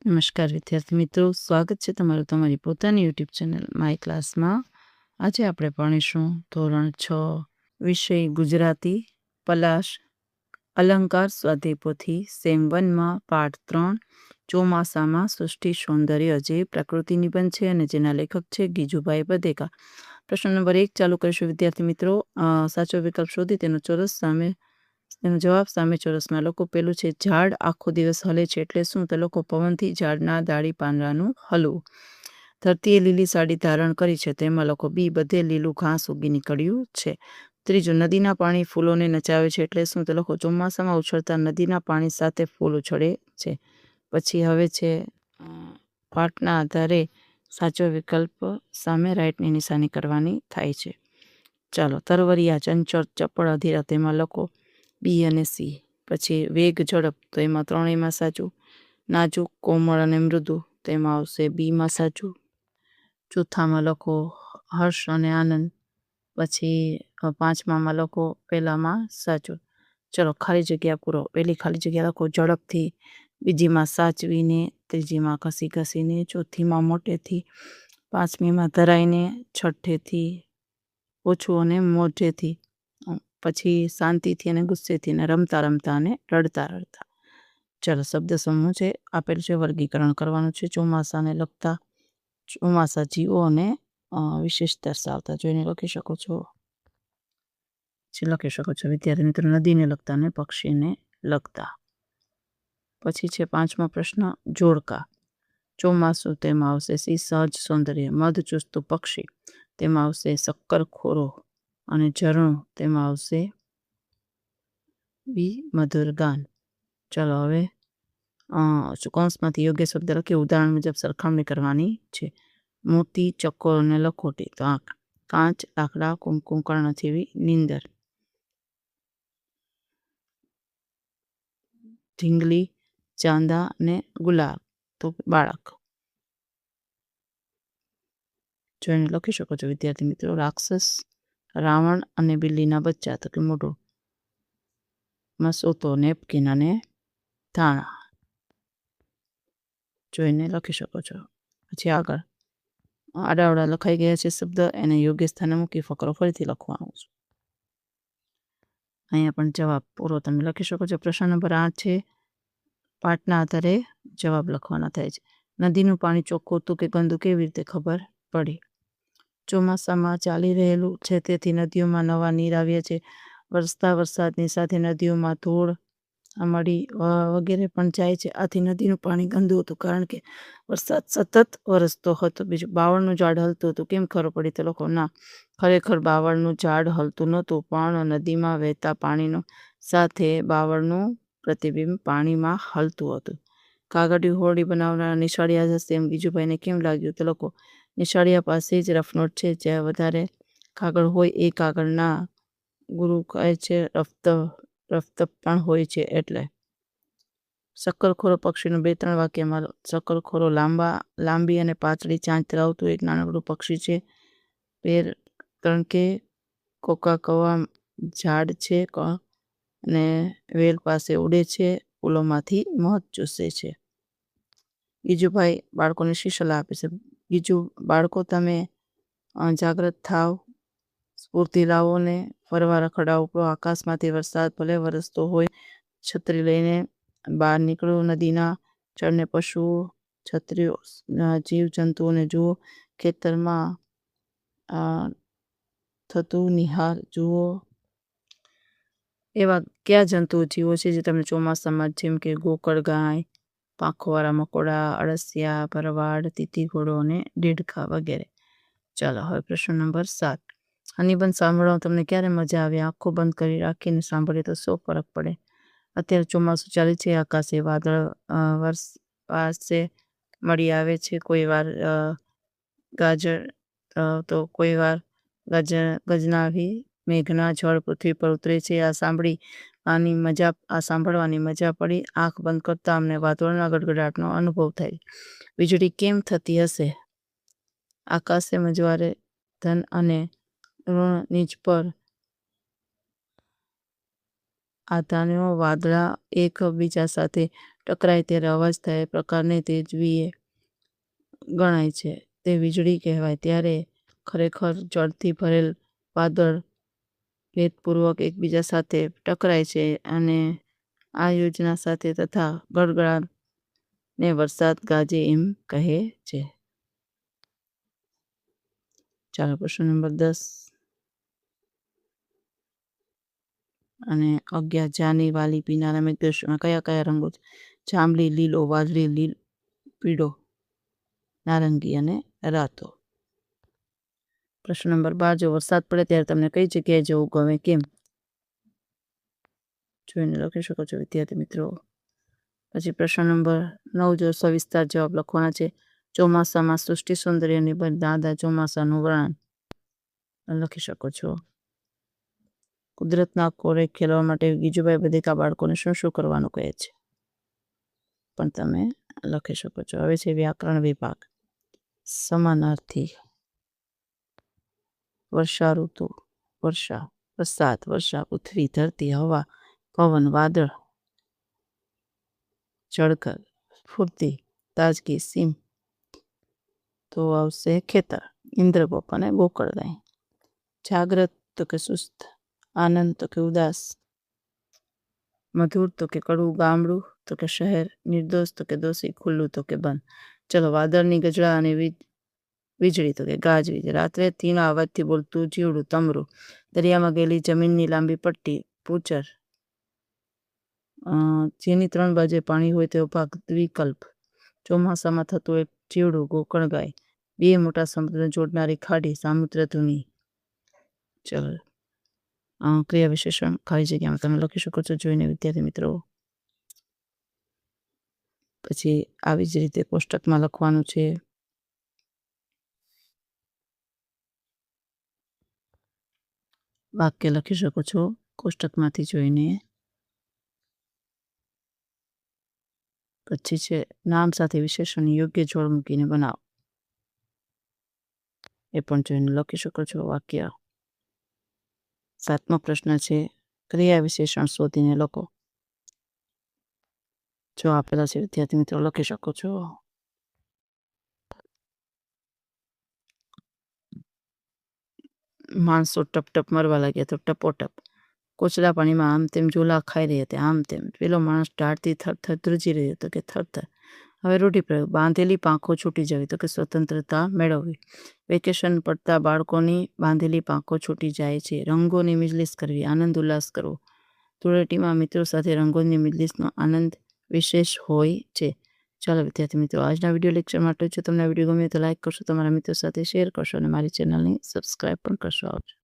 નમસ્કાર વિદ્યાર્થી મિત્રો, સ્વાગત છે તમારું તમારી પોતાની યુટ્યુબ ચેનલ માય ક્લાસમાં. આજે આપણે ભણીશું ધોરણ 6 વિષય ગુજરાતી પલાશ અલંકાર સ્વાધ્યાય પોથી સેમ 1માં પાઠ 3 ચોમાસામાં સૃષ્ટિ સૌંદર્ય, જે પ્રકૃતિ નિબંધ છે અને જેના લેખક છે ગીજુભાઈ બધેકા. પ્રશ્ન નંબર 1 ચાલુ કરીશું વિદ્યાર્થી મિત્રો. સાચો વિકલ્પ શોધી તેનો જવાબ સામે ચોરસમાં લખો. પેલું છે ઝાડ આખો દિવસ હલે છે એટલે શું? તો લોકો પવનથી ઝાડના ડાળી પાંદડાનું હલવું. ધરતીએ લીલી સાડી ધારણ કરી છે તેમાં લોકો બી બધે લીલું ઘાસ ઉગી નીકળ્યું છે. ત્રીજું નદીના પાણી ફૂલોને નચાવે છે એટલે શું? તો લોકો ચોમાસામાં ઉછળતા નદીના પાણી સાથે ફૂલ ઉછળે છે. પછી હવે છે પાઠના આધારે સાચો વિકલ્પ સામે રાઈટની નિશાની કરવાની થાય છે. ચાલો. તરવરિયા, ચંચળ, ચપળ, અધીરા તેમાં લખો બી અને સી. પછી વેગ, ઝડપ તો એમાં ત્રણેયમાં સાચું. નાજુક, કોમળ અને મૃદુ તેમાં આવશે બીમાં સાચું. ચોથામાં લખો હર્ષ અને આનંદ. પછી પાંચમામાં લખો પહેલામાં સાચું. ચલો ખાલી જગ્યા પૂરો. પહેલી ખાલી જગ્યા લખો ઝડપથી, બીજીમાં સાચવીને, ત્રીજીમાં ઘસી ઘસીને, ચોથીમાં મોટેથી, પાંચમીમાં ધરાઈને, છઠ્ઠેથી ઓછું અને મોઢેથી, પછી શાંતિથી અને ગુસ્સેથી, ને રમતા રમતા અને રડતા રડતા. ચાલો, શબ્દ સમૂહ છે આપેલું છે, વર્ગીકરણ કરવાનું છે. ચોમાસાને લગતા ચોમાસા જીવો અને વિશેષ દર્શાવતા જોઈને લખી શકો છો વિદ્યાર્થી મિત્રો. નદીને લગતા અને પક્ષીને લગતા. પછી છે પાંચમો પ્રશ્ન જોડકા. ચોમાસું તેમાં આવશે સી સહજ સૌંદર્ય, મધ ચૂસતું પક્ષી તેમાં આવશે શક્કરખોરો, અને ઝરણું તેમાં આવશે બી મધુર ગાન. ચલો હવે કૌંસમાંથી યોગ્ય શબ્દ લખી ઉદાહરણ મુજબ સરખામણી કરવાની છે. મોતી, ચકોર અને લખોટી તો આંખ. કાંચ, લાકડા, કુમકુમ, કર્ણ જેવી નીંદર. ઢીંગલી, ચાંદા અને ગુલાબ તો બાળક. જોઈને લખી શકો છો વિદ્યાર્થી મિત્રો. રાક્ષસ, રાવણ અને બિલ્લીના બચ્ચા તો કે મોઢું. મસોતો, નેપકિન અને ધાણા જોઈને લખી શકો છો. પછી આગળ આડાવડા લખાઈ ગયા છે શબ્દ, એને યોગ્ય સ્થાને મૂકી ફકરો ફરીથી લખવાનો છે. અહીંયા પણ જવાબ પૂરો તમે લખી શકો છો. પ્રશ્ન નંબર 8 છે. પાઠના આધારે જવાબ લખવાના થાય છે. નદીનું પાણી ચોખ્ખું હતું કે ગંદુ કેવી રીતે ખબર પડી? ચોમાસામાં ચાલી રહેલું છે તેથી નદીઓમાં નવા નીર આવ્યા છે. વરસતા વરસાદની સાથે નદીઓમાં ધૂળ, મળી વગેરે પણ જાય છે. આથી નદીનું પાણી ગંદુ હતું કારણ કે વરસાદ સતત વરસતો હતો. બીજું, બાવળનું ઝાડ હલતું હતું. કેમ ખબર પડી? તો લોકો ના, ખરેખર બાવળનું ઝાડ હલતું નહોતું, પણ નદીમાં વહેતા પાણીનો સાથે બાવળનું પ્રતિબિંબ પાણીમાં હલતું હતું. કાગળિયું હોડી બનાવનારા નિશાળિયા હશે એમ ગીજુભાઈને કેમ લાગ્યું? તો લોકો નિશાળિયા પાસે જ રફનોટ છે, જ્યાં વધારે કાગળ હોય એ કાગળના ગુરુ કહે છે રફતપ પણ હોય છે એટલે. શક્કરખોરો પક્ષીનું 2-3 વાક્યમાં. શક્કરખોરો લાંબી અને પાતળી ચાંચ ધરાવતું એક નાનકડું પક્ષી છે. પેર તણકે કોકાકવા ઝાડ છે અને વેલ પાસે ઉડે છે, ફૂલોમાંથી મધ ચૂસે છે. ગીજુભાઈ બાળકોને શી સલાહ આપે છે? ગીજુ, બાળકો તમે જાગ્રત થાવ, સ્ફૂર્તિ લાવો ને ફરવા રખડાવો. આકાશમાંથી વરસાદ ભલે વરસતો હોય, છત્રી લઈને બહાર નીકળો. નદીના ચરને પશુઓ, છત્રીઓ, જીવજંતુઓને જુઓ. ખેતરમાં થતું નિહાર જુઓ. એવા કયા જંતુઓ જીવો છે જે તમને ચોમાસામાં, જેમ કે ગોકળ ગાય, પાંખોવાળા મકોડા, અળસિયા, ભરવાડ, તીતી ઘોડો અને દેડકા વગેરે. ચાલો હવે પ્રશ્ન નંબર 7. આ નિબંધ સાંભળવા તમને ક્યારે મજા આવે? આંખો બંધ કરી રાખીને સાંભળીએ તો શું ફરક પડે? અત્યારે ચોમાસું ચાલે છે, આકાશે વાદળ વર્ષ પાસે મળી આવે છે. કોઈ વાર ગાજર તો કોઈ વાર ગજનાવી મેઘના જળ પૃથ્વી પર ઉતરે છે. આ સાંભળવાની મજા પડી. આંખ બંધ કરતા અમને વાદળોના ગડગડાટનો અનુભવ થાય. વીજળી કેમ થતી હશે? આકાશે મજવારે ધન અને ઋણ નીચ પર આધાનો વાદળા એકબીજા સાથે ટકરાય ત્યારે અવાજ થાય એ પ્રકારને તેજવી ગણાય છે. તે વીજળી કહેવાય. ત્યારે ખરેખર જળથી ભરેલ વાદળ ભેદપૂર્વક એકબીજા સાથે ટકરાય છે અને આ યોજના સાથે તથા ગડગડાટને વરસાદ ગાજે એમ કહે છે. ચાલો પ્રશ્ન નંબર 10 અને 11. જાની વાલી પીનારા મેઘદર્શનમાં કયા કયા રંગો છે? જાંબલી, લીલો, વાદળી, પીળો, નારંગી અને રાતો. પ્રશ્ન નંબર 12. જો વરસાદ પડે ત્યારે તમને કઈ જગ્યાએ જવું ગમે, કેમ? જોઈને લખી શકો છો વિદ્યાર્થી મિત્રો. પછી પ્રશ્ન નંબર 9. જો સવિસ્તાર જવાબ લખવાના છે. ચોમાસામાં સૃષ્ટિ સૌંદર્ય નિબંધ દાદા ચોમાસાનું વર્ણન લખી શકો છો. કુદરતના કોરે ખેલવા માટે ગીજુભાઈ બધેકા બાળકોને શું શું કરવાનું કહે છે? પણ તમે લખી શકો છો. હવે છે વ્યાકરણ વિભાગ. સમાનાર્થી. વર્ષા ઋતુ, વર્ષા, વરસાદ, વર્ષા, પૃથ્વી, ધરતી, હવા, પવન, વાદળ, જળકર, ફૂર્તિ, તાજગી, સીમ. તો આવશે ખેતર. ઇન્દ્રગોપ અને ગોકળગાય. જાગ્રત તો કે સુસ્ત, આનંદ તો કે ઉદાસ, મધુર તો કે કડવું, ગામડું તો કે શહેર, નિર્દોષ તો કે દોષી, ખુલ્લું તો કે બંધ. ચલો વાદળની ગજડા અને વીજળી તો કે ગાજવીજ. રાત્રે તીણા અવાજથી બોલતું જીવડું તમરું. દરિયામાં ગયેલી જમીનની લાંબી પટ્ટી પૂચર. જેની 3 બાજુએ પાણી હોય તેવો ભાગ દ્વિકલ્પ. ચોમાસામાં થતું એક જીવડું ગોકળગાય. 2 મોટા સમુદ્રને જોડનારી ખાડી સામુદ્રધુની. ચલો ક્રિયા વિશેષણ ખાલી જગ્યામાં તમે લખી શકો છો જોઈને વિદ્યાર્થી મિત્રો. પછી આવી જ રીતે કોષ્ટકમાં લખવાનું છે. વાક્ય લખી શકો છો કોષ્ટકમાંથી જોઈને. પછી છે નામ સાથે વિશેષણ યોગ્ય જોડ મૂકીને બનાવો. એ પણ જોઈને લખી શકો છો વાક્ય. 7મો પ્રશ્ન છે ક્રિયા વિશેષણ શોધીને લખો. જો આપેલા છે વિદ્યાર્થી મિત્રો લખી શકો છો. માણસો ટપ ટપ મરવા લાગ્યા તો ટપોટપ. કોચલા પાણીમાં આમ તેમ ઝોલા ખાઈ રહ્યા હતા આમ તેમ. પેલો માણસ ઢાળથી થરથર ધ્રુજી રહ્યો હતો કે થરથર. હવે રૂઢિપ્રયોગ. બાંધેલી પાંખો છૂટી જવી તો કે સ્વતંત્રતા મેળવવી. વેકેશન પડતા બાળકોની બાંધેલી પાંખો છૂટી જાય છે. રંગોની મિજલિસ કરવી, આનંદ ઉલ્લાસ કરવો. ધૂળેટીમાં મિત્રો સાથે રંગોની મિજલિસનો આનંદ વિશેષ હોય છે. ચાલો વિદ્યાર્થી મિત્રો આજના વિડીયો લેક્ચર માટે જો તમને વિડીયો ગમે તો લાઈક કરશો, તમારા મિત્રો સાથે શેર કરશો અને મારી ચેનલને સબસ્ક્રાઈબ પણ કરશો. આવજો.